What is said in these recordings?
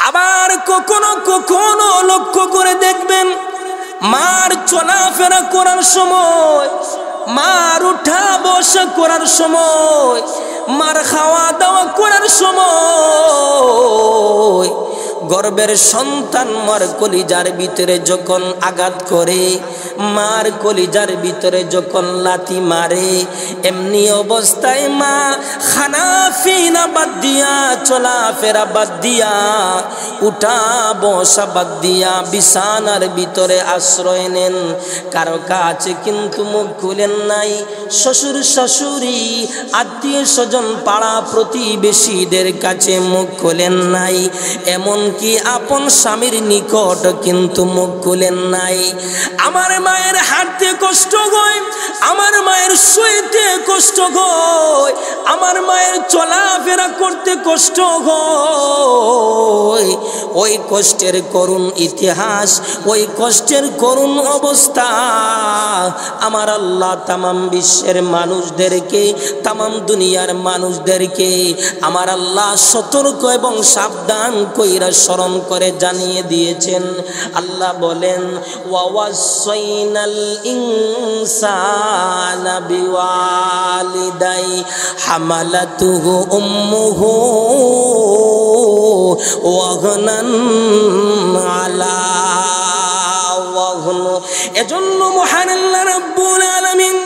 আবার কখনো কখনো লক্ষ্য করে দেখবেন মার চলাফেরা করার সময়, মার উঠা বসা করার সময়, মার খাওয়া দাওয়া করার সময় গর্ভের সন্তান মার কলিজার ভিতরে যখন আঘাত করে, মার কলিজার ভিতরে যখন লাথি মারে, এমনি অবস্থায় মা খানাফিনা বাদ দিয়া, চলাফেরা বাদ দিয়া, উঠা বসা বাদ দিয়া বিছানার ভিতরে আশ্রয় নেন। কারো কাছে কিন্তু মুখ খুলেন নাই, শ্বশুর শাশুড়ি আত্মীয় স্বজন পাড়া প্রতিবেশীদের কাছে মুখ খুলেন নাই, এমনকি আপন স্বামীর নিকট কিন্তু মুখ খুলেন নাই। আমার মায়ের হাঁটতে কষ্ট হয়, আমার মায়ের শুইতে কষ্ট হয়, আমার মায়ের চলাফেরা করতে কষ্ট হয়। ওই কষ্টের করুণ ইতিহাস, ওই কষ্টের করুণ অবস্থা আমার আল্লাহ তামাম বিশ্বের মানুষদেরকে, তামাম দুনিয়ার মানুষদেরকে আমার আল্লাহ সতর্ক এবং সাবধান কইরা স্মরণ করে জানিয়ে দিয়েছেন। আল্লাহ বলেন ওয়াওয়াসাইনাল ইনসানা বিওয়ালিদাই হামালাতুহু উম্মুহু ওয়াগনান আলা ওয়াগন। এজন্য মহান আল্লাহ রাব্বুল আলামিন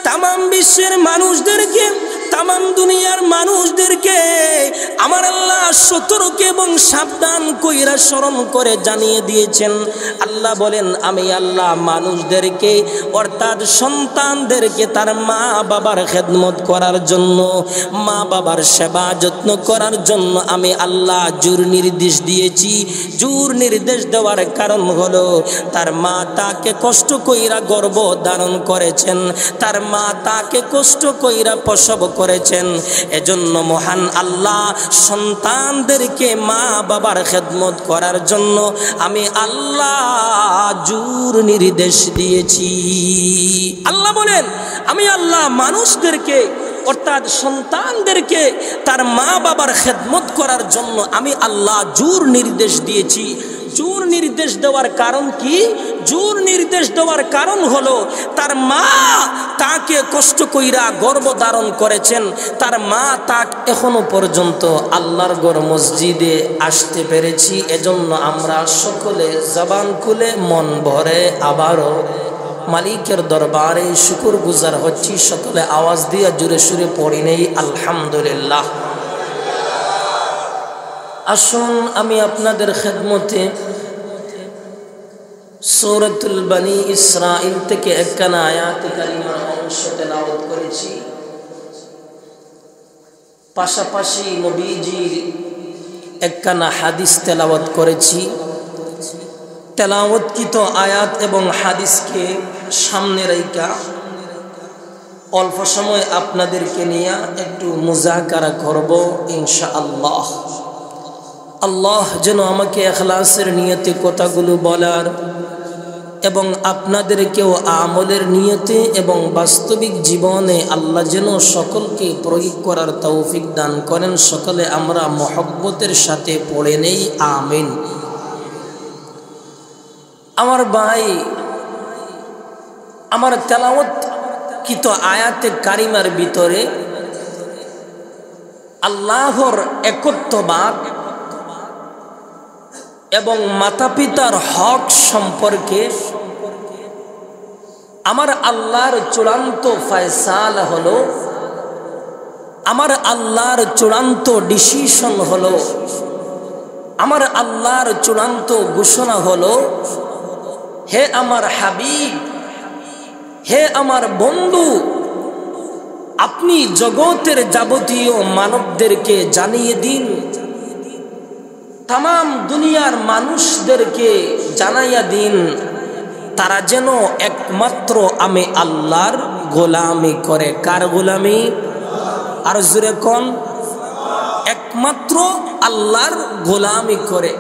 তামাম বিশ্বের মানুষদেরকে, তামাম দুনিয়ার মানুষদেরকে আমার আল্লাহ সতর্ক এবং সাবধান কইরা স্মরণ করে জানিয়ে দিয়েছেন। আল্লাহ বলেন আমি আল্লাহ মানুষদেরকে অর্থাৎ সন্তানদেরকে তার মা বাবার খেদমত করার জন্য, মা বাবার সেবা যত্ন করার জন্য আমি আল্লাহ জোর নির্দেশ দিয়েছি। জোর নির্দেশ দেওয়ার কারণ হলো তার মা তাকে কষ্ট কইরা গর্ভ ধারণ করেছেন, তার মা তাকে কষ্ট কইরা প্রসব করেছেন। এজন্য মহান আল্লাহ সন্তানদেরকে মা বাবার খেদমত করার জন্য আমি আল্লাহ জোর নির্দেশ দিয়েছি। আল্লাহ বলেন আমি আল্লাহ মানুষদেরকে অর্থাৎ সন্তানদেরকে তার মা বাবার খেদমত করার জন্য আমি আল্লাহ জোর নির্দেশ দিয়েছি। জোর নির্দেশ দেওয়ার কারণ কি? জোর নির্দেশ দেওয়ার কারণ হলো তার মা তাকে কষ্ট কইরা গর্ভধারণ করেছেন, তার মা তাক এখনো পর্যন্ত আল্লাহর ঘর মসজিদে আসতে পেরেছি। এজন্য আমরা সকলে জবান খুলে মন ভরে আবারও মালিকের দরবারে শুকর গুজার হচ্ছি। সকলে আওয়াজ দিয়ে জোরে সুরে পড়ি নেই আলহামদুলিল্লাহ। আসুন আমি আপনাদের খেদমতে সূরাতুল বনি ইসরাইল থেকে একখানা আয়াতে কারিমা অংশ তেলাওয়াত করেছি। পাশাপাশি নবীজির একখানা হাদিস তেলাওয়াত করেছি। তেলাওয়াতকৃত আয়াত এবং হাদিসকে সামনে রাইখা অল্প সময় আপনাদেরকে নিয়ে একটু মুজাকারা করব ইনশাআল্লাহ। আল্লাহ যেন আমাকে ইখলাসের নিয়তে কথাগুলো বলার এবং আপনাদেরকেও আমলের নিয়তে এবং বাস্তবিক জীবনে আল্লাহ যেন সকলকে প্রয়োগ করার তৌফিক দান করেন। সকলে আমরা মহব্বতের সাথে পড়ে নেই আমিন। আমার ভাই, আমার তেলাওয়াতকৃত আয়াতে কারিমার ভিতরে আল্লাহর একত্ববাদ এবং মাতা পিতার হক সম্পর্কে আমার আল্লাহর চূড়ান্ত ফয়সালা হলো, আমার আল্লাহর চূড়ান্ত ডিসিশন হলো, আমার আল্লাহর চূড়ান্ত ঘোষণা হলো, হে আমার হাবিব, হে আমার বন্ধু, আপনি জগতের যাবতীয় মানবদেরকে জানিয়ে দিন, তামাম দুনিয়ার মানুষদেরকে জানাইয়া দিন, তারা যেন একমাত্র আমি আল্লাহর গোলামি করে। কার গোলামি? আর জোরে কোন? একমাত্র আল্লাহর গোলামি করে।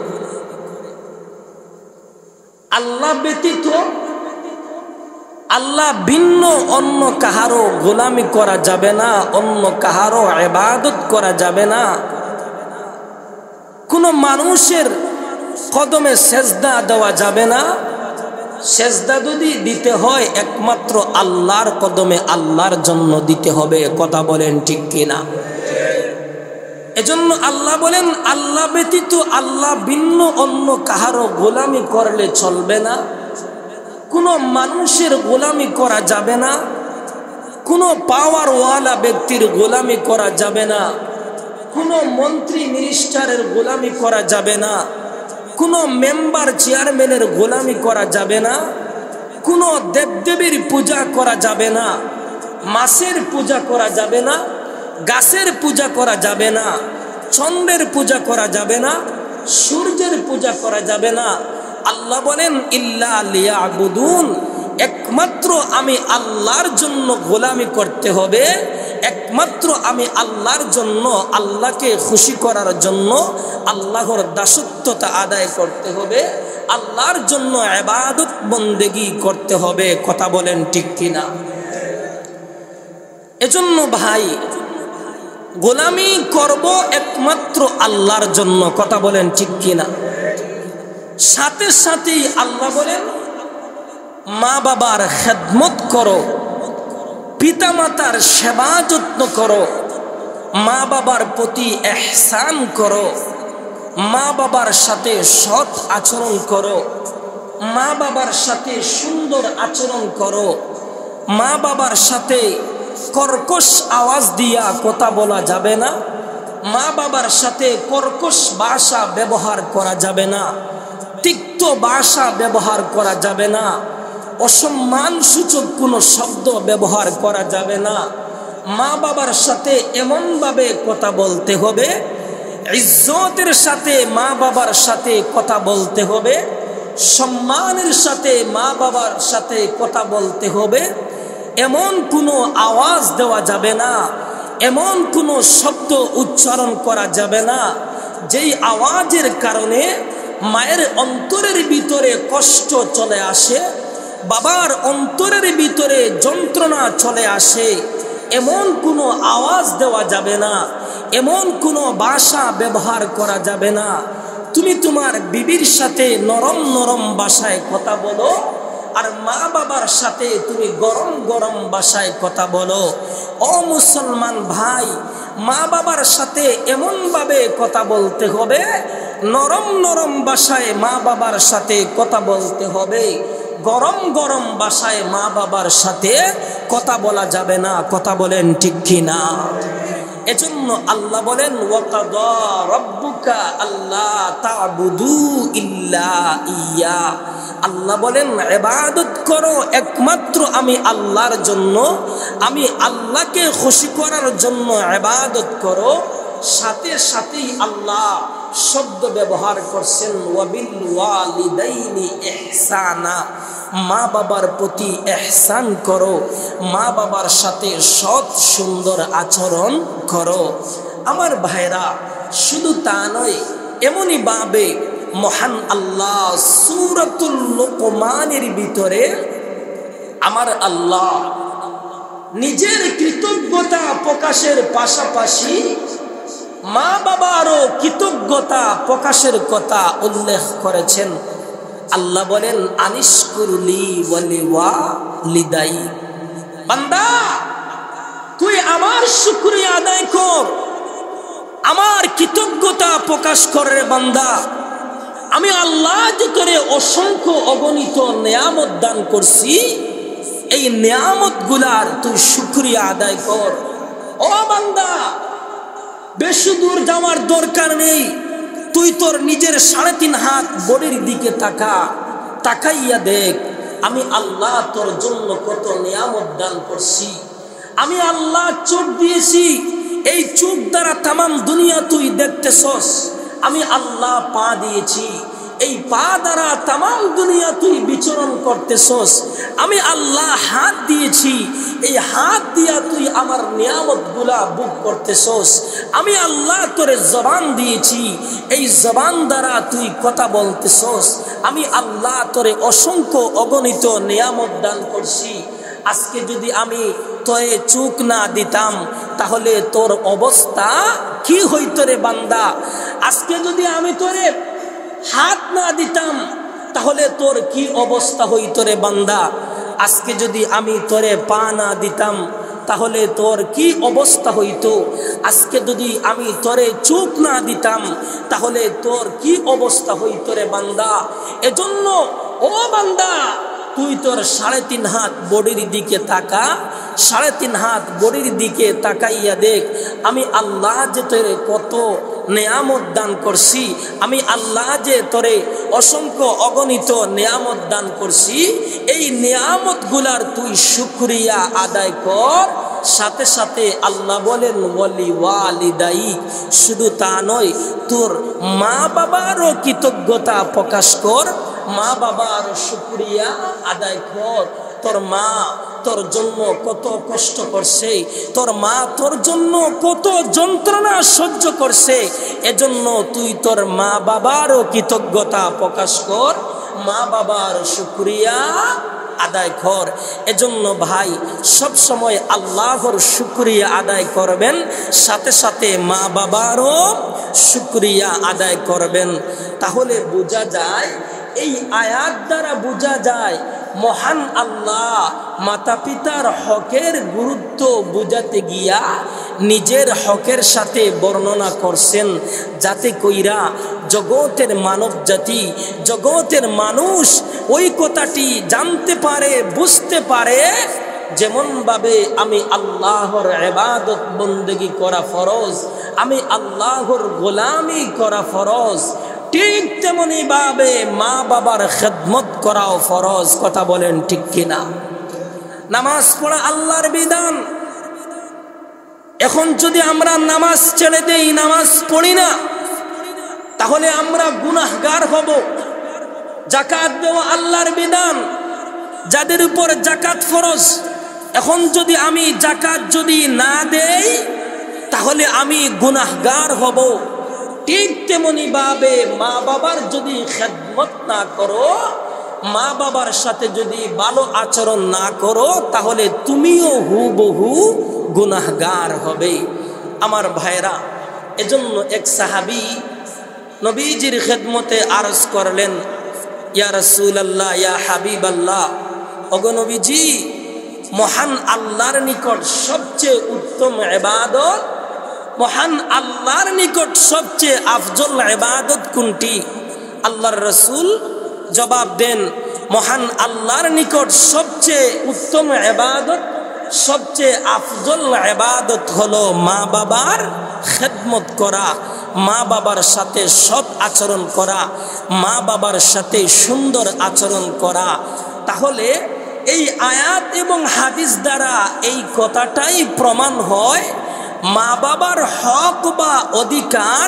আল্লাহ ব্যতীত, আল্লাহ ভিন্ন অন্য কাহারও গোলামি করা যাবে না, অন্য কাহারও ইবাদত করা যাবে না। কোনো মানুষের কদমে সেজদা দেওয়া যাবে না। সেজদা যদি দিতে হয় একমাত্র আল্লাহর কদমে, আল্লাহর জন্য দিতে হবে। কথা বলেন ঠিক কিনা? এজন্য আল্লাহ বলেন, আল্লাহ ব্যতীত, আল্লাহ ভিন্ন অন্য কাহারও গোলামি করলে চলবে না। কোনো মানুষের গোলামি করা যাবে না, কোনো পাওয়ারওয়ালা ব্যক্তির গোলামি করা যাবে না, কোনো মন্ত্রী মিনিস্টারের গোলামি করা যাবে না, কোনো মেম্বার চেয়ারম্যানের গোলামি করা যাবে না, কোনো দেবদেবীর পূজা করা যাবে না, মাছের পূজা করা যাবে না, গাছের পূজা করা যাবে না, চন্দ্রের পূজা করা যাবে না, সূর্যের পূজা করা যাবে না। আল্লাহ বলেন ইল্লা লিয়াবুদুন, একমাত্র আমি আল্লাহর জন্য গোলামি করতে হবে, একমাত্র আমি আল্লাহর জন্য, আল্লাহকে খুশি করার জন্য আল্লাহর দাসত্বতা আদায় করতে হবে, আল্লাহর জন্য ইবাদত বন্দেগী করতে হবে। কথা বলেন ঠিক কিনা? এজন্য ভাই, গোলামি করব একমাত্র আল্লাহর জন্য। কথা বলেন ঠিক কিনা? সাথে সাথেই আল্লাহ বলেন মা বাবার খেদমত করো, পিতা মাতার সেবা যত্ন করো, মা বাবার প্রতি ইহসান করো, মা বাবার সাথে সৎ আচরণ করো, মা বাবার সাথে সুন্দর আচরণ করো, মা বাবার সাথে কর্কশ আওয়াজ দিয়া কথা বলা যাবে না, মা বাবার সাথে কর্কশ ভাষা ব্যবহার করা যাবে না, তিক্ত ভাষা ব্যবহার করা যাবে না, অসম্মান সূচক কোনো শব্দ ব্যবহার করা যাবে না। মা বাবার সাথে এমনভাবে কথা বলতে হবে, ইজ্জতের সাথে মা বাবার সাথে কথা বলতে হবে, সম্মানের সাথে মা বাবার সাথে কথা বলতে হবে। এমন কোনো আওয়াজ দেওয়া যাবে না, এমন কোনো শব্দ উচ্চারণ করা যাবে না যেই আওয়াজের কারণে মায়ের অন্তরের ভিতরে কষ্ট চলে আসে, বাবার অন্তরের ভিতরে যন্ত্রণা চলে আসে। এমন কোনো আওয়াজ দেওয়া যাবে না, এমন কোনো ভাষা ব্যবহার করা যাবে না। তুমি তোমার বিবির সাথে নরম নরম ভাষায় কথা বলো, আর মা বাবার সাথে তুমি গরম গরম ভাষায় কথা বলো। ও মুসলমান ভাই, মা বাবার সাথে এমনভাবে কথা বলতে হবে, নরম নরম ভাষায় মা বাবার সাথে কথা বলতে হবে, গরম গরম ভাষায় মা বাবার সাথে কথা বলা যাবে না। কথা বলেন ঠিক কিনা? এজন্য আল্লাহ বলেন ওয়াকাদা রাব্বুকা আল্লা তা'বুদু ইল্লা ইয়্যা। আল্লাহ বলেন ইবাদত করো একমাত্র আমি আল্লাহর জন্য, আমি আল্লাহকে খুশি করার জন্য ইবাদত করো। সাথে সাথেই আল্লাহ শব্দ ব্যবহার করছেন ওয়াবিল ওয়ালিদাইনি ইহসানা, মা বাবার প্রতি ইহসান করো, মা বাবার সাথে সৎ সুন্দর আচরণ করো। আমার ভাইরা, শুধু তা নয়, এমনই ভাবে মহান আল্লাহ সূরাতুল লুকমানের ভিতরে আমার আল্লাহ নিজের কৃতজ্ঞতা প্রকাশের পাশাপাশি মা বাবারও কৃতজ্ঞতা প্রকাশের কথা উল্লেখ করেছেন। আল্লাহ বলেন আনিশকুরলি ওয়ালিদাই, বান্দা তুই আমার শুকরিয়া আদায় কর, আমার কৃতজ্ঞতা প্রকাশ কর রে বান্দা। আমি আল্লাহ যে তোরে অসংখ্য অগণিত নেয়ামত দান করছি, এই নেয়ামত গুলার তুই শুকরিয়া আদায় কর। ও বান্দা, বেশি দূর যাওয়ার দরকার নেই, তুই তোর নিজের 3.5 হাত বডির দিকে তাকাইয়া দেখ, আমি আল্লাহ তোর জন্য কত নিয়ামত দান করছি। আমি আল্লাহ চোখ দিয়েছি, এই চোখ দ্বারা তামাম দুনিয়া তুই দেখতেছস। আমি আল্লাহ পা দিয়েছি, এই পা দ্বারা তামাম দুনিয়া তুই বিচরণ করতেছস। আমি আল্লাহ হাত দিয়েছি, এই হাত দিয়া তুই আমার নিয়ামত গুলা ভোগ করতেছস। আমি আল্লাহ তোরে জবান দিয়েছি, এই জবান দ্বারা তুই কথা বলতেছস। আমি আল্লাহ তোরে অসংখ্য অগণিত নিয়ামত দান করছি। আজকে যদি আমি তোরে চোখ না দিতাম তাহলে তোর অবস্থা কি হইতো রে বান্দা? আজকে যদি আমি তোরে হাত না দিতাম তাহলে তোর কি অবস্থা হইতো রে বান্দা। আজকে যদি আমি তোরে পা না দিতাম তাহলে তোর কি অবস্থা হইতো। আজকে যদি আমি তোরে চোখ না দিতাম তাহলে তোর কি অবস্থা হইতো রে বান্দা। এজন্য ও বান্দা, তুই তোর 3.5 হাত বডির দিকে তাকা, 3.5 হাত বডির দিকে তাকাইয়া দেখ আমি আল্লাহ যে তোরে কত নেয়ামত দান করছি, আমি আল্লাহ যে তোরে অসংখ্য অগণিত নেয়ামত দান করছি, এই নেয়ামত গুলার তুই শুকরিয়া আদায় কর। সাথে সাথে আল্লাহ বলেন ওয়ালি ওয়ালিদাইক, শুধু তা নয় তোর মা বাবারও কৃতজ্ঞতা প্রকাশ কর, মা বাবার শুকরিয়া আদায় কর। তোর মা তোর জন্য কত কষ্ট করছে, তোর মা তোর জন্য কত যন্ত্রণা সহ্য করছে, এজন্য তুই তোর মা বাবারও কৃতজ্ঞতা প্রকাশ কর, মা বাবার শুকরিয়া আদায় কর। এজন্য ভাই সব সময় আল্লাহর শুকরিয়া আদায় করবেন, সাথে সাথে মা বাবারও শুকরিয়া আদায় করবেন। তাহলে বোঝা যায়, এই আয়াত দ্বারা বোঝা যায় মহান আল্লাহ মাতা পিতার হকের গুরুত্ব বুঝাতে গিয়া নিজের হকের সাথে বর্ণনা করছেন, যাতে কইরা জগতের মানব জাতি, জগতের মানুষ ওই কথাটি জানতে পারে, বুঝতে পারে। যেমন ভাবে আমি আল্লাহর ইবাদত বন্দেগী করা ফরজ, আমি আল্লাহর গোলামি করা ফরজ, ঠিক তেমনি ভাবে মা বাবার খেদমত করাও ফরজ। কথা বলেন ঠিক কিনা? নামাজ পড়া আল্লাহর বিধান। এখন যদি আমরা নামাজ ছেড়ে দেই, নামাজ পড়ি না, তাহলে আমরা গুনাহগার হব। যাকাত দেওয়া আল্লাহর বিধান, যাদের উপর যাকাত ফরজ, এখন যদি আমি যাকাত যদি না দেই তাহলে আমি গুনাহগার হব। ঠিক তেমনি ভাবে মা বাবার যদি খেদমত না করো, মা বাবার সাথে যদি ভালো আচরণ না করো, তাহলে তুমিও হুবহু গুনাহগার হবে। আমার ভাইরা, এজন্য এক সাহাবী নবীজির খেদমতে আরজ করলেন, ইয়া রাসূলুল্লাহ, ইয়া হাবিবাল্লাহ, ওগো নবীজি, মহান আল্লাহর নিকট সবচেয়ে উত্তম ইবাদত, মহান আল্লাহর নিকট সবচেয়ে আফজল ইবাদত কোনটি? আল্লাহর রাসূল জবাব দেন, মহান আল্লাহর নিকট সবচেয়ে উত্তম ইবাদত, সবচেয়ে আফজল ইবাদত হলো মা বাবার খেদমত করা, মা বাবার সাথে সৎ আচরণ করা, মা বাবার সাথে সুন্দর আচরণ করা। তাহলে এই আয়াত এবং হাদিস দ্বারা এই কথাটাই প্রমাণ হয়, মা বাবার হক বা অধিকার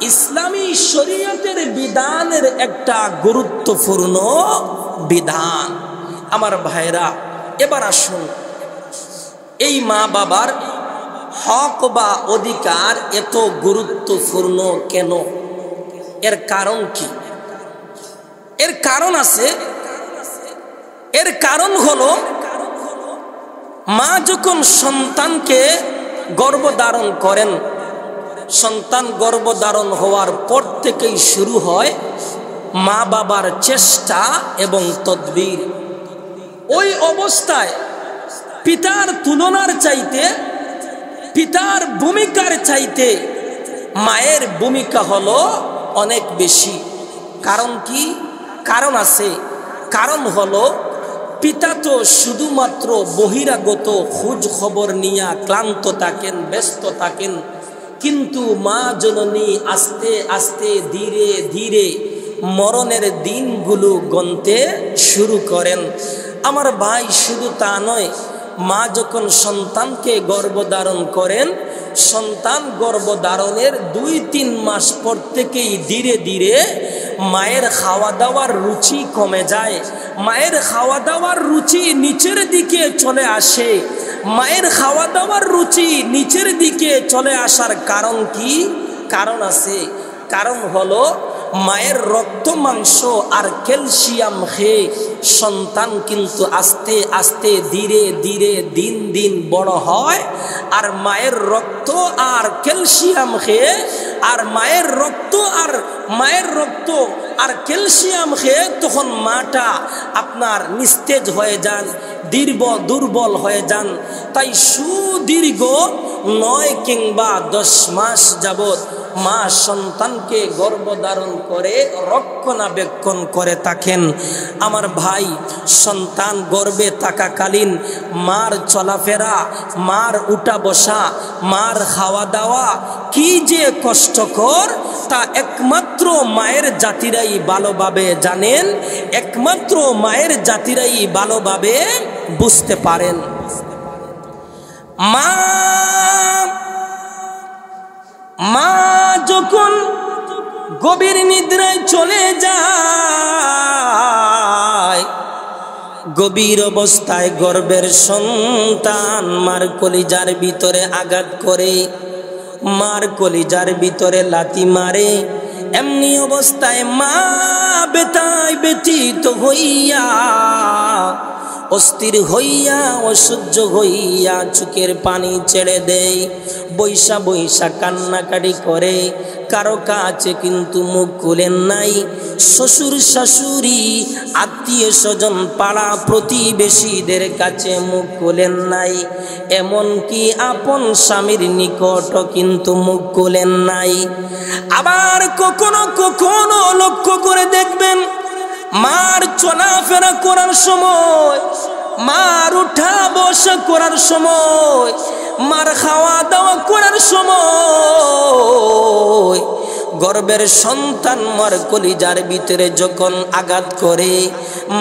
ইসলামী শরীয়তের বিধানের একটা গুরুত্বপূর্ণ বিধান। আমার ভাইরা, এবার আসুন, এই মা বাবার হক বা অধিকার এত গুরুত্বপূর্ণ কেন? এর কারণ কি? এর কারণ আছে। এর কারণ হলো, মা যখন সন্তানকে গর্ভধারণ করেন, সন্তান গর্ভধারণ হওয়ার পর থেকেই শুরু হয় মা বাবার চেষ্টা এবং তদবির। ওই অবস্থায় পিতার তুলনার চাইতে, পিতার ভূমিকার চাইতে মায়ের ভূমিকা হলো অনেক বেশি। কারণ কি? কারণ আছে। কারণ হলো, পিতা তো শুধুমাত্র বহিরাগত খোঁজ খবর নিয়ে ক্লান্ত থাকেন, ব্যস্ত থাকেন, কিন্তু মা জননী আস্তে আস্তে ধীরে ধীরে মরণের দিনগুলো গণতে শুরু করেন। আমার ভাই, শুধু তা নয়, মা যখন সন্তানকে গর্ভধারণ করেন, সন্তান গর্ভধারণের 2-3 মাস পর থেকেই ধীরে ধীরে মায়ের খাওয়া দাওয়ার রুচি কমে যায়, মায়ের খাওয়া দাওয়ার রুচি নিচের দিকে চলে আসে। মায়ের খাওয়া দাওয়ার রুচি নিচের দিকে চলে আসার কারণ কি? কারণ আছে। কারণ হলো, মায়ের রক্ত মাংস আর ক্যালসিয়াম খেয়ে সন্তান কিন্তু আস্তে আস্তে ধীরে ধীরে দিন দিন বড় হয়। আর মায়ের রক্ত আর ক্যালসিয়াম খেয়ে, আর মায়ের রক্ত আর ক্যালসিয়াম খেয়ে তখন মাটা আপনার নিস্তেজ হয়ে যান, দুর্বল হয়ে যান। তাই সুদীর্ঘ 9 কিংবা 10 মাস যাবত মা সন্তানকে গর্ভধারণ করে রক্ষণাবেক্ষণ করে থাকেন। আমার ভাই, সন্তান গর্ভে থাকাকালীন মার চলাফেরা, মার উঠা বসা, মার খাওয়া দাওয়া কি যে কষ্টকর তা একমাত্র মায়ের জাতিরাই ভালোভাবে জানেন, একমাত্র মায়ের জাতিরাই ভালোভাবে বুঝতে পারেন। মা যখন গভীর নিদ্রায় চলে যায়, গভীর অবস্থায় গর্ভের সন্তান মার কলিজার ভিতরে আঘাত করে, মার কলিজার ভিতরে লাথি মারে। এমনি অবস্থায় মা ব্যথায় ব্যথিত হইয়া, অস্থির হইয়া, অসহ্য হইয়া চোখের পানি ছেড়ে দেয়, বৈশা বৈশা কান্নাকাটি করে। কারো কাছে কিন্তু মুখ খুলেন নাই। শ্বশুর শাশুড়ি, আত্মীয় স্বজন, পাড়া প্রতিবেশীদের কাছে মুখ খুলেন নাই। এমনকি আপন স্বামীর নিকট কিন্তু মুখ খুলেন নাই। আবার কখনো কখনো লক্ষ্য করে দেখবেন, মার চলাফেরা করার সময়, মার উঠা বসা করার সময়, মার খাওয়া দাওয়া করার সময় গর্ভের সন্তান মার কলিজার ভিতরে যখন আঘাত করে,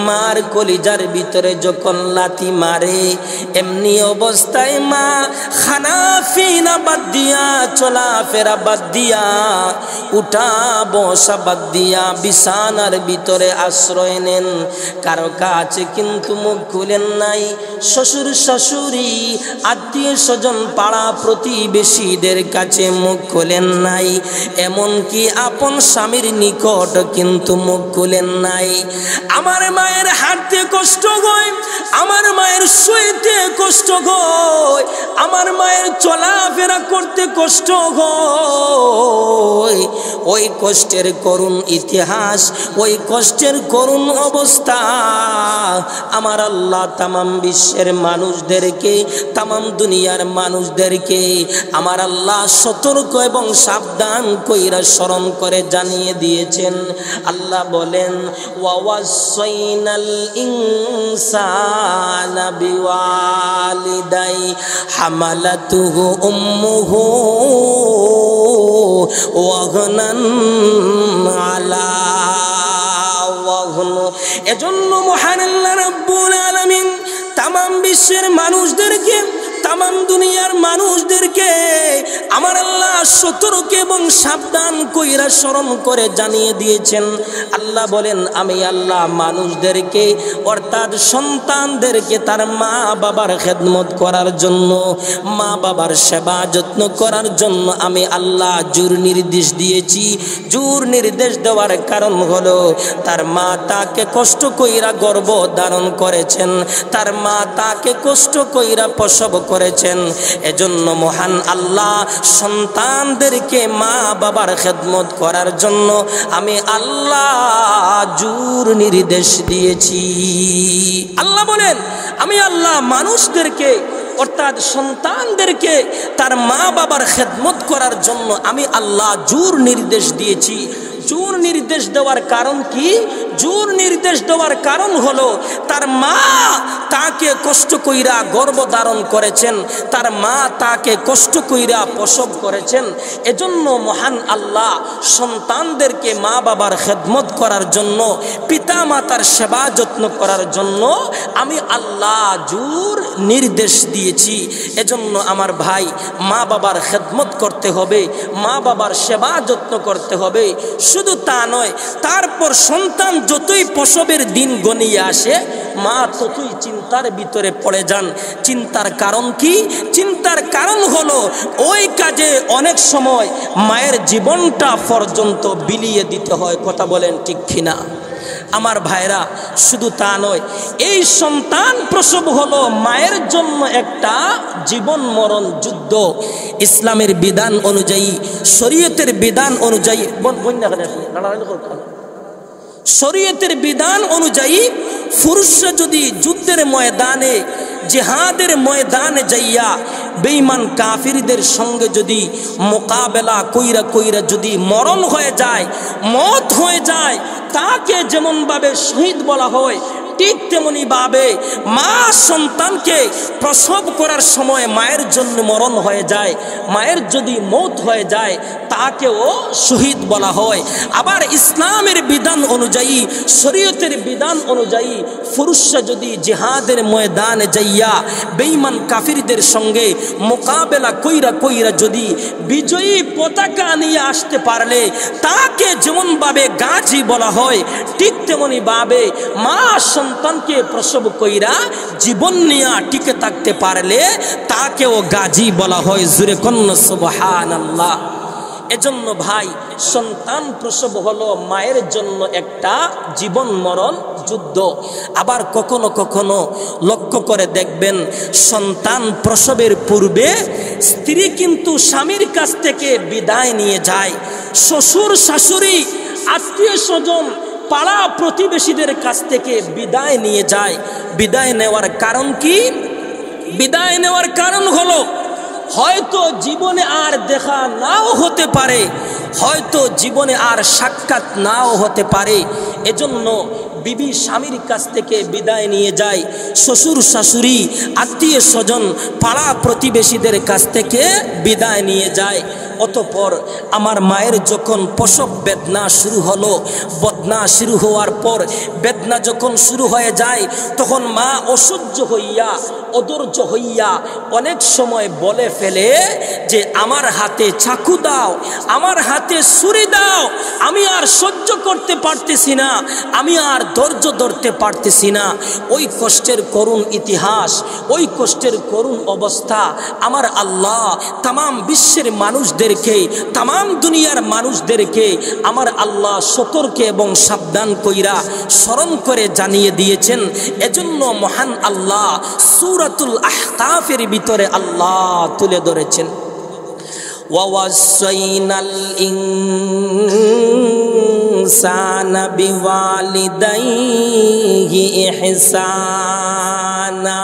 মার কলিজার ভিতরে যখন লাথি মারে, এমনি অবস্থায় মা খানা ফিনা বাদ দিয়া, চলাফেরা বাদ দিয়া, উঠা বসা বাদ দিয়া বিছানার ভিতরে আশ্রয় নেন। কারো কাছে কিন্তু মুখ খুলেন নাই। শ্বশুর শাশুড়ি, আত্মীয় স্বজন, পাড়া প্রতিবেশীদের কাছে মুখ খুলেন নাই। এমনকি আপন স্বামীর নিকট কিন্তু মুখ খুলেন নাই। আমার মায়ের হাঁটতে কষ্ট হয়, আমার মায়ের শুইতে কষ্ট হয়, আমার মায়ের চলাফেরা করতে কষ্ট হয়। ওই কষ্টের করুণ ইতিহাস, ওই কষ্টের করুণ অবস্থা আমার আল্লাহ তামাম বিশ্বের মানুষদেরকে, তামাম দুনিয়ার মানুষদেরকে আমার আল্লাহ সতর্ক এবং সাবধান কইরা স্মরণ করে জানিয়ে দিয়েছেন। আল্লাহ বলেন, ওয়াওয়াসাইনাল ইনসানা বিওয়ালিদাই হামালাতুহু উম্মুহু ওয়াগনান আলা ওয়াগন। এজন্য মহান আল্লাহ রাব্বুল আলামিন তামাম বিশ্বের মানুষদেরকে, তামাম দুনিয়ার মানুষদেরকে আমার আল্লাহ সতর্ক এবং সাবধান কইরা স্মরণ করে জানিয়ে দিয়েছেন। আল্লাহ বলেন, আমি আল্লাহ মানুষদেরকে অর্থাৎ সন্তানদেরকে তার মা বাবার খেদমত করার জন্য, মা বাবার সেবা যত্ন করার জন্য আমি আল্লাহ জোর নির্দেশ দিয়েছি। জোর নির্দেশ দেওয়ার কারণ হলো তার মা তাকে কষ্ট কইরা গর্ভ ধারণ করেছেন, তার মা তাকে কষ্ট কইরা প্রসব করেছেন। এজন্য মহান আল্লাহ সন্তানদেরকে মা বাবার খেদমত করার জন্য আমি আল্লাহ জোর নির্দেশ দিয়েছি। আল্লাহ বলেন, আমি আল্লাহ মানুষদেরকে অর্থাৎ সন্তানদেরকে তার মা বাবার খেদমত করার জন্য আমি আল্লাহ জোর নির্দেশ দিয়েছি। জোর নির্দেশ দেওয়ার কারণ কি? জোর নির্দেশ দেওয়ার কারণ হলো তার মা তাকে কষ্ট কইরা গর্ভ ধারণ করেছেন, তার মা তাকে কষ্ট কইরা প্রসব করেছেন। এজন্য মহান আল্লাহ সন্তানদেরকে মা বাবার খেদমত করার জন্য, পিতা মাতার সেবা যত্ন করার জন্য আমি আল্লাহ জোর নির্দেশ দিয়েছি। এজন্য আমার ভাই, মা বাবার খেদমত করতে হবে, মা বাবার সেবা যত্ন করতে হবে। শুধু তা নয়, তারপর সন্তান যতই প্রসবের দিন গনিয়ে আসে মা ততই চিন্তার ভিতরে পড়ে যান। চিন্তার কারণ কি? চিন্তার কারণ হলো ওই কাজে অনেক সময় মায়ের জীবনটা পর্যন্ত বিলিয়ে দিতে হয়। কথা বলেন ঠিক কিনা? আমার ভাইরা, শুধু তা নয়, এই সন্তান প্রসব হলো মায়ের জন্য একটা জীবন মরণ যুদ্ধ। ইসলামের বিধান অনুযায়ী, শরীয়তের বিধান অনুযায়ী শরীয়তের বিধান অনুযায়ী পুরুষরা যদি যুদ্ধের ময়দানে জিহাদের ময়দানে যাইয়া বেঈমান কাফিরদের সঙ্গে যদি মোকাবেলা কইরা কইরা যদি মরণ হয়ে যায়, মত হয়ে যায়, তাকে যেমনভাবে শহীদ বলা হয়, ঠিক তেমনি ভাবে মা সন্তানকে প্রসব করার সময় মায়ের জন্য মরণ হয়ে যায়, মায়ের যদি মৌত হয়ে যায় তাকেও শহীদ বলা হয়। আবার ইসলামের বিধান অনুযায়ী, শরীয়তের বিধান অনুযায়ী পুরুষরা যদি জিহাদের ময়দানে যাইয়া বেঈমান কাফিরদের সঙ্গে মোকাবেলা কইরা কইরা যদি বিজয়ী পতাকা নিয়ে আসতে পারলে তাকে যেমনভাবে গাজী বলা হয়, ঠিক তেমনি ভাবে মা সন্তানকে প্রসব কইরা জীবন নিয়ে টিকে থাকতে পারলে তাকেও গাজী বলা হয়। জুরে কন্না সুবহানাল্লাহ। এজন্য ভাই, সন্তান প্রসব হলো মায়ের জন্য একটা জীবন মরণ যুদ্ধ। আবার কখনো কখনো লক্ষ্য করে দেখবেন, সন্তান প্রসবের পূর্বে স্ত্রী কিন্তু স্বামীর কাছ থেকে বিদায় নিয়ে যায়, শ্বশুর শাশুড়ি আত্মীয় স্বজন পাড়া প্রতিবেশীদের কাছ থেকে বিদায় নিয়ে যায়। বিদায় নেওয়ার কারণ কি? বিদায় নেওয়ার কারণ হলো হয়তো জীবনে আর দেখা নাও হতে পারে, হয়তো জীবনে আর সাক্ষাৎ নাও হতে পারে। এজন্য বিবি স্বামীর কাছ থেকে বিদায় নিয়ে যায়, শ্বশুর শাশুড়ি আত্মীয় স্বজন পাড়া প্রতিবেশীদের কাছ থেকে বিদায় নিয়ে যায়। অতঃপর আমার মায়ের যখন প্রসব বেদনা শুরু হলো, বদনা শুরু হওয়ার পর বেদনা যখন শুরু হয়ে যায়, তখন মা অসহ্য হইয়া অধৈর্য হইয়া অনেক সময় বলে ফেলে যে আমার হাতে চাকু দাও, আমার হাতে ছুরি দাও, আমি আর সহ্য করতে পারতেছি না, আমি আর ধৈর্য ধরতে পারতেছি না। ওই কষ্টের করুণ ইতিহাস, ওই কষ্টের করুণ অবস্থা আমার আল্লাহ তাম বিশ্বের মানুষদেরকে, তাম দুনিয়ার মানুষদেরকে আমার আল্লাহ সতর্ক এবং সাবধান কইরা স্মরণ করে জানিয়ে দিয়েছেন। এজন্য মহান আল্লাহ সূরাতুল আহকাফের ভিতরে আল্লাহ তুলে ধরেছেন, ওয়াসাইনাল ইনসানা বিওয়ালিদাইহি ইহসানা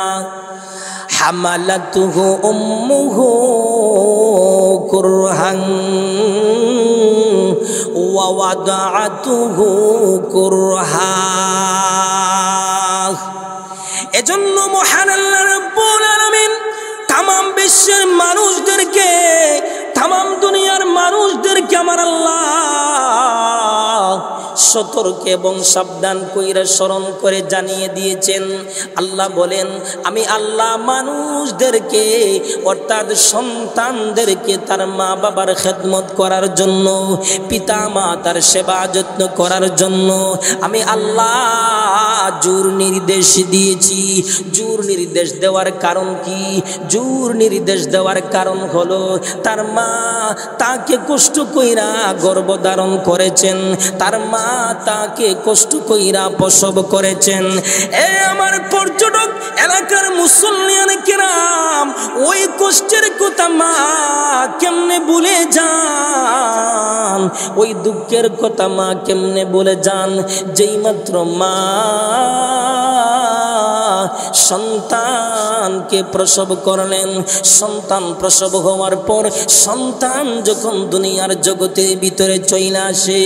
হামালাতুহু উম্মুহু কুরহান ওয়া ওয়াদাআতুহু কুরহা। এজন্য মহান আল্লাহ রাব্বুল আলামিন তাম বিশ্বের মানুষদেরকে, তাম দুনিয়ার মানুষদেরকে আমার আল্লাহ সতর্ক এবং সাবধান কইরা স্মরণ করে জানিয়ে দিয়েছেন। আল্লাহ বলেন, আমি আল্লাহ মানুষদেরকে অর্থাৎ সন্তানদেরকে তার মা বাবার খেদমত করার জন্য, পিতা মাতার সেবা যত্ন করার জন্য আমি আল্লাহ জোর নির্দেশ দিয়েছি। জোর নির্দেশ দেওয়ার কারণ কি? জোর নির্দেশ দেওয়ার কারণ হলো তার মা তাকে কষ্ট কইরা গর্ভধারণ করেছেন, তার মা তাকে কষ্ট কইরা প্রসব করেছেন। এ আমার পর্যটক এলাকার মুসল্লিয়ান কিরাম, ওই কষ্টের কথা মা কেমনে ভুলে যান, ওই দুঃখের কথা মা কেমনে ভুলে যান, যেই মাত্র মা সন্তানকে প্রসব করলেন। সন্তান প্রসব হওয়ার পর সন্তান যখন দুনিয়ার জগতের ভিতরে চলে আসে,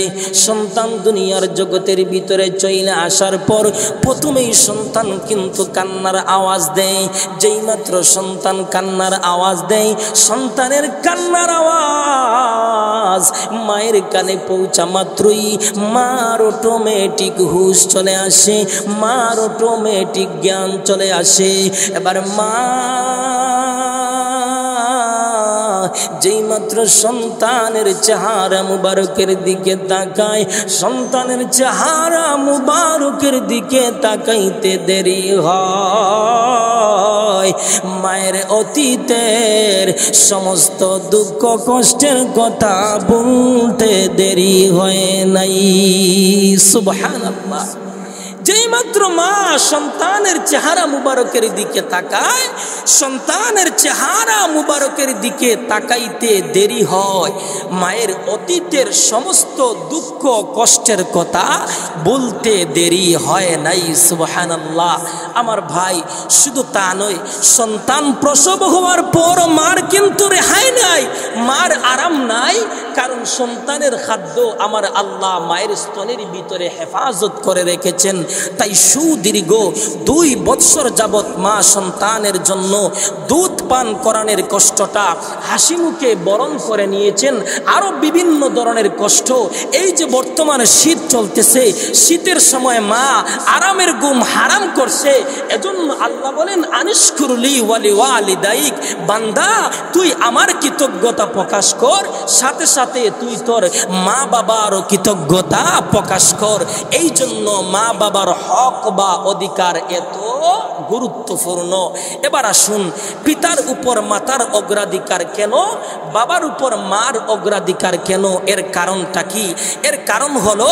সন্তান দুনিয়ার জগতের ভিতরে চলে আসার পর প্রথমেই সন্তান কিন্তু কান্নার আওয়াজ দেয়। যেই মাত্র সন্তান কান্নার আওয়াজ দেয়, সন্তানের কান্নার আওয়াজ মায়ের কানে পৌঁছা মাত্রই মার অটোমেটিক হুঁশ চলে আসে, মার অটোমেটিক জ্ঞান চলে আসে। এবার মা যেই মাত্র সন্তানের চেহারা মুবারকের দিকে তাকায়, সন্তানের চেহারা মুবারকের দিকে তাকাইতে দেরি হয়, মায়ের অতীতের সমস্ত দুঃখ কষ্টের কথা বলতে দেরি হয় নাই। সুবহানাল্লাহ। যেই মাত্র মা সন্তানের চেহারা মুবারকের দিকে তাকায়, সন্তানের চেহারা মুবারকের দিকে তাকাইতে দেরি হয়, মায়ের অতীতের সমস্ত দুঃখ কষ্টের কথা বলতে দেরি হয় নাই। সুবহানাল্লাহ। আমার ভাই, শুধু তা নয়, সন্তান প্রসব হওয়ার পর মার কিন্তু রেহাই নাই, মার আরাম নাই। কারণ সন্তানের খাদ্য আমার আল্লাহ মায়ের স্তনের ভিতরে হেফাজত করে রেখেছেন। তাই সুদীর্ঘ 2 বৎসর যাবৎ মা সন্তানের জন্য দুধ পান করানোর কষ্টটা হাসি মুখে বরণ করে নিয়েছেন। আরও বিভিন্ন ধরনের কষ্ট, এই যে বর্তমানে শীত চলতেছে, শীতের সময় মা আরামের ঘুম হারাম করছে। এজন্য আল্লাহ বলেন, আনিশকুরলি ওয়ালি ওয়ালিদাইক, বান্দা তুই আমার কৃতজ্ঞতা প্রকাশ কর, সাথে সাথে তুই তোর মা বাবারও কৃতজ্ঞতা প্রকাশ কর। এই জন্য মা বাবার হক বা অধিকার এত গুরুত্বপূর্ণ। এবার আসুন, পিতার উপর মাতার অগ্রাধিকার কেন, বাবার উপর মার অগ্রাধিকার কেন? এর কারণটা কি? এর কারণ হলো,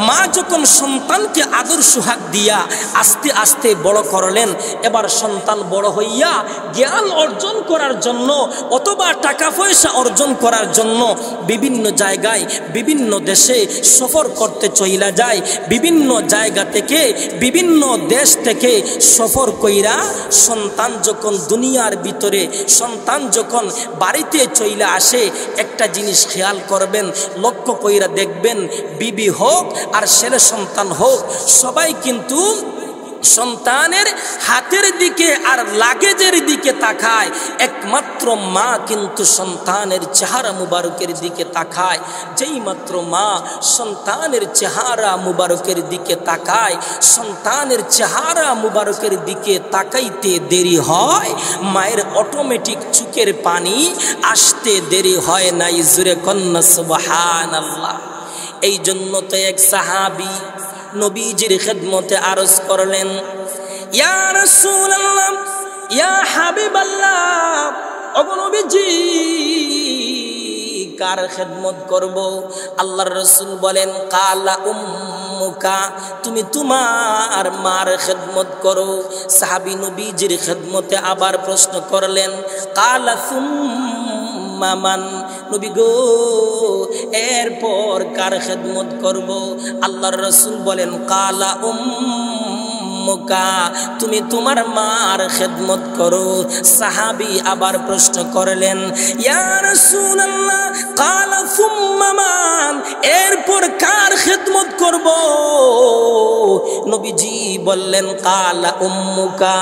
মা যখন সন্তানকে আদর সুহাগ দিয়া আস্তে আস্তে বড় করলেন, এবার সন্তান বড় হইয়া জ্ঞান অর্জন করার জন্য অথবা টাকা পয়সা অর্জন করার জন্য বিভিন্ন জায়গায় বিভিন্ন দেশে সফর করতে চইলা যায়। বিভিন্ন জায়গা থেকে বিভিন্ন দেশ থেকে সফর কইরা সন্তান যখন দুনিয়ার ভিতরে, সন্তান যখন বাড়িতে চইলা আসে, একটা জিনিস খেয়াল করবেন, লক্ষ্য কইরা দেখবেন, বিবি হোক আর ছেলে সন্তান হোক, সবাই কিন্তু সন্তানের হাতের দিকে আর লাগেজের দিকে তাকায়। একমাত্র মা কিন্তু সন্তানের চেহারা মুবারকের দিকে তাকায়। যেই মাত্র মা সন্তানের চেহারা মুবারকের দিকে তাকায়, সন্তানের চেহারা মুবারকের দিকে তাকাইতে দেরি হয়, মায়ের অটোমেটিক চোখের পানি আসতে দেরি হয় নাই। জুরে কন্যা সুবহানাল্লাহ। এই জন্য তো এক সাহাবী নবীজির খেদমতে আরজ করলেন, ইয়া রাসূলুল্লাহ, ইয়া হাবিবাল্লাহ, ওগো নবীজি কার খেদমত করব? আল্লাহর রাসূল বলেন, কালা উম্মুকা, তুমি তোমার মার খেদমত করো। সাহাবী নবীজির খেদমতে আবার প্রশ্ন করলেন, কালা সুম্মা মান, নবী গো এরপর কার খেদমত করব? আল্লাহর রাসূল বলেন, কালা উম্মুকা, তুমি তোমার মার খেদমত করো। সাহাবী আবার প্রশ্ন করলেন, ইয়া রাসূলুল্লাহ, কালা সুম্মা মান, এরপর কার খেদমত করব? নবীজি বললেন, কালা উম্মুকা,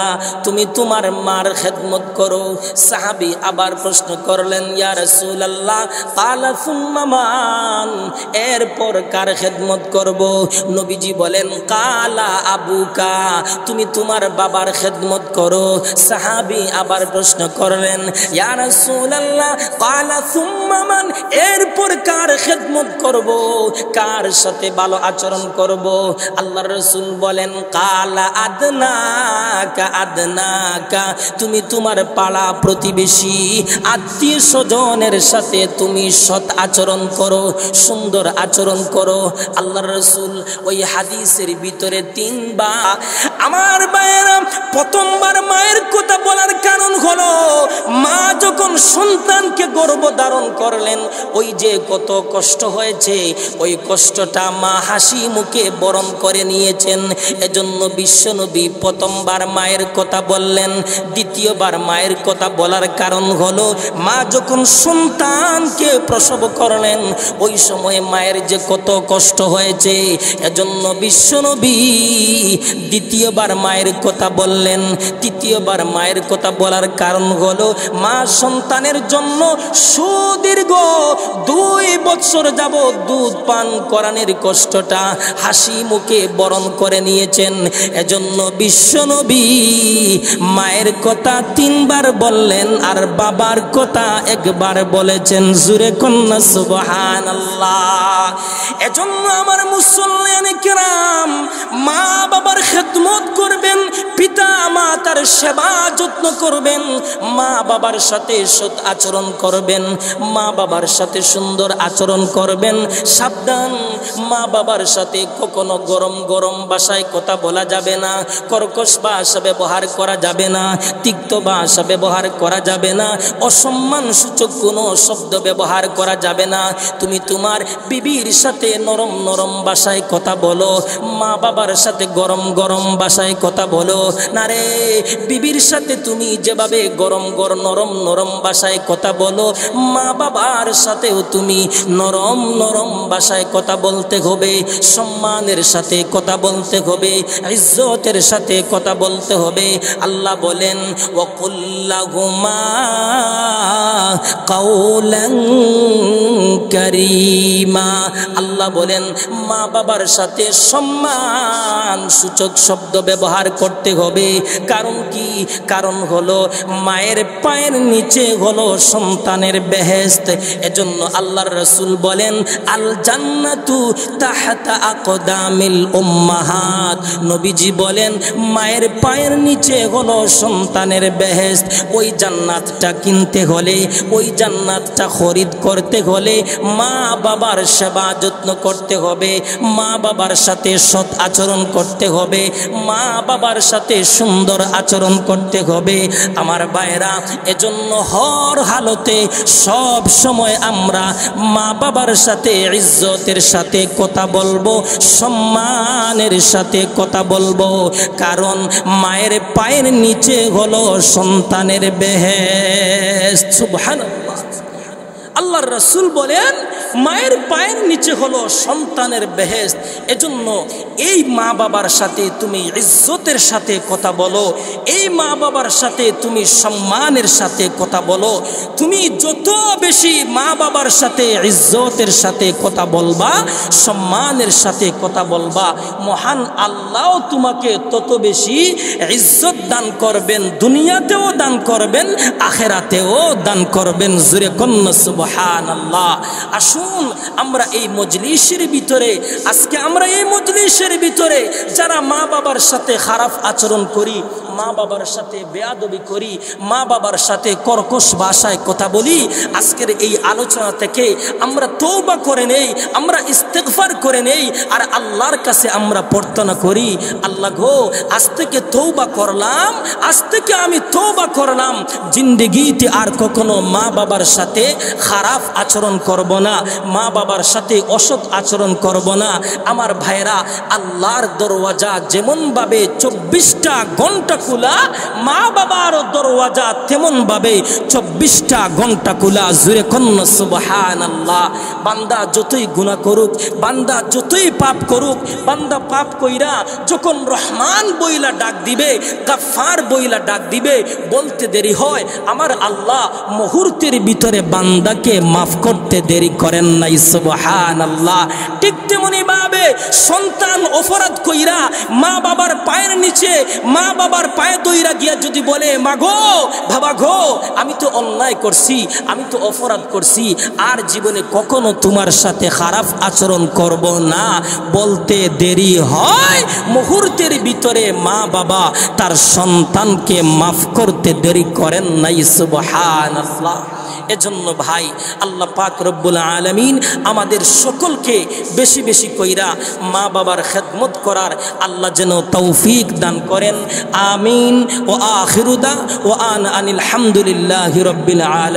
তুমি তোমার মার খেদমত করো। সাহাবী আবার প্রশ্ন করলেন, ইয়া রাসূলুল্লাহ, কালা সুম্মা মান, এরপর কার খেদমত করব? নবীজি বলেন, কালা আবুকা, তুমি তোমার বাবার খেদমত করো। সাহাবী আবার প্রশ্ন করলেন, ইয়া রাসূলুল্লাহ, কালা সুম্মা মান, এরপর কার খেদমত করব, কার সাথে ভালো আচরণ করব? আল্লাহর রাসূল বলেন, কালা আদনাকা আদনাকা, তুমি তোমার পাড়া প্রতিবেশী আত্মীয় স্বজনের সাথে তুমি সৎ আচরণ করো, সুন্দর আচরণ করো। আল্লাহর রাসূল ওই হাদিসের ভিতরে 3 বার, আমার ভাইয়েরা, প্রথমবার মায়ের কথা বলার কারণ হলো, মা যখন সন্তানকে গর্ভ ধারণ করলেন, ওই যে কত কষ্ট হয়েছে, ওই কষ্টটা মা হাসি মুখে বরণ করে নিয়েছেন। এজন্য বিশ্বনবী প্রথমবার মায়ের কথা বললেন। দ্বিতীয়বার মায়ের কথা বলার কারণ হলো, মা যখন সন্তানকে প্রসব করলেন, ওই সময় মায়ের যে কত কষ্ট হয়েছে, এজন্য বিশ্বনবী দ্বিতীয়বার মায়ের কথা বললেন। তৃতীয়বার মায়ের কথা বলার কারণ হলো, মা সন্তানের জন্য সুদীর্ঘ 2 বৎসর যাবৎ দুধ পান করানোর কষ্টটা হাসি মুখে বরণ করে নিয়েছেন। এজন্য বিশ্বনবী মায়ের কথা 3 বার বললেন, আর বাবার কথা 1 বার বলেছেন। জুরে কন্যা সুবহানাল্লাহ। এজন্য আমার মুসলমান কিরাম, মা বাবার খেদমত করবেন, পিতা মাতা বাবার সেবা যত্ন করবেন, মা বাবার সাথে সৎ আচরণ করবেন, মা বাবার সাথে সুন্দর আচরণ করবেন। সাবধান, মা বাবার সাথে কখনো গরম গরম ভাষায় কথা বলা যাবে না, কর্কশ ভাষা ব্যবহার করা যাবে না, তিক্ত ভাষা ব্যবহার করা যাবে না, অসম্মান সূচক কোনো শব্দ ব্যবহার করা যাবে না। তুমি তোমার বিবির সাথে নরম নরম ভাষায় কথা বলো, মা বাবার সাথে গরম গরম ভাষায় কথা বলো না রে। বিবির সাথে তুমি যেভাবে গরম গরম নরম নরম ভাষায় কথা বলো, মা বাবার সাথেও তুমি নরম নরম ভাষায় কথা বলতে হবে, সম্মানের সাথে কথা বলতে হবে, ইজ্জতের সাথে কথা বলতে হবে। আল্লাহ বলেন ওয়াকুল লাহুমা কাওলান কারীমা। আল্লাহ বলেন মা বাবার সাথে সম্মান সূচক শব্দ ব্যবহার করতে হবে। কারণ কি? কারণ হলো মায়ের পায়ের নিচে হলো সন্তানের বেহেশত। এজন্য আল্লাহর রাসূল বলেন আল জান্নাতু তাহতা আকদামিল উম্মাহাত। নবীজি বলেন মায়ের পায়ের নিচে হলো সন্তানের বেহেশত। ওই জান্নাতটা কিনতে হলে, ওই জান্নাতটা খরিদ করতে হলে মা বাবার সেবা যত্ন করতে হবে, মা বাবার সাথে সৎ আচরণ করতে হবে, মা বাবার সাথে সুন্দর আচরণ করতে হবে। আমার ভাইরা, এজন্য হর হালতে সব সময় আমরা মা বাবার সাথে ইজ্জতের সাথে কথা বলবো, সম্মানের সাথে কথা বলবো। কারণ মায়ের পায়ের নিচে হলো সন্তানের বেহেশত। সুবহানাল্লাহ। আল্লাহর রাসূল বলেন মায়ের পায়ের নিচে হলো সন্তানের বেহেশত। এজন্য এই মা বাবার সাথে তুমি ইজ্জতের সাথে কথা বলো, এই মা বাবার সাথে তুমি সম্মানের সাথে কথা বলো। তুমি যত বেশি মা বাবার সাথে ইজ্জতের সাথে কথা বলবা, সম্মানের সাথে কথা বলবা, মহান আল্লাহ তোমাকে তত বেশি ইজ্জত দান করবেন, দুনিয়াতেও দান করবেন, আখিরাতেও দান করবেন। জোরে কন্না সুবহানাল্লাহ। আসুন আমরা এই মজলিসের ভিতরে, আজকে আমরা এই মজলিসের ভিতরে যারা মা বাবার সাথে খারাপ আচরণ করি, মা বাবার সাথে বেয়াদবি করি, মা বাবার সাথে কর্কশ ভাষায় কথা বলি, আজকের এই আলোচনা থেকে আমরা তওবা করে নেই, আমরা ইস্তেগফার করে নেই, আর আল্লাহর কাছে আমরা প্রার্থনা করি, আল্লাহ গো আজ থেকে তওবা করলাম, আজ থেকে আমি তওবা করলাম, জিন্দেগিতে আর কখনো মা বাবার সাথে খারাপ আচরণ করব না, মা বাবার সাথে অসৎ আচরণ করব না। আমার ভাইরা, আল্লাহর দরওয়াজা যেমনভাবে 24টা ঘন্টা খোলা, মা বাবার দরওয়াজা তেমনভাবে 24টা ঘন্টা খোলা। জোরে কন্না সুবহানাল্লাহ। বান্দা যতই গুনাহ করুক, বান্দা যতই পাপ করুক, বান্দা পাপ কইরা যখন রহমান বইলা ডাক দিবে, গাফফার বইলা ডাক দিবে, বলতে দেরি হয়, আমার আল্লাহ মুহূর্তের ভিতরে বান্দাকে মাফ করতে দেরি করেন নাই। সুবহানাল্লাহ। ঠিক তেমনি ভাবে সন্তান অপরাধ কইরা মা বাবার পায়ের নিচে, মা বাবার পায়ে দইরা গিয়া যদি বলে মা গো, বাবা গো, আমি তো অন্যায় করছি, আমি তো অপরাধ করছি, আর জীবনে কখনো তোমার সাথে খারাপ আচরণ করব না, বলতে দেরি হয়, মুহূর্তের ভিতরে মা বাবা তার সন্তানকে মাফ করতে দেরি করেন নাই। সুবহানাল্লাহ। এজন্য ভাই, আল্লাহ পাক রব্বুল আলামিন আমাদের সকলকে বেশি বেশি কইরা মা বাবার খেদমত করার আল্লাহ যেন তৌফিক দান করেন। আমিন। ও আখিরু দা ও আন আনিল হামদুলিল্লাহি রাব্বিল আলামিন।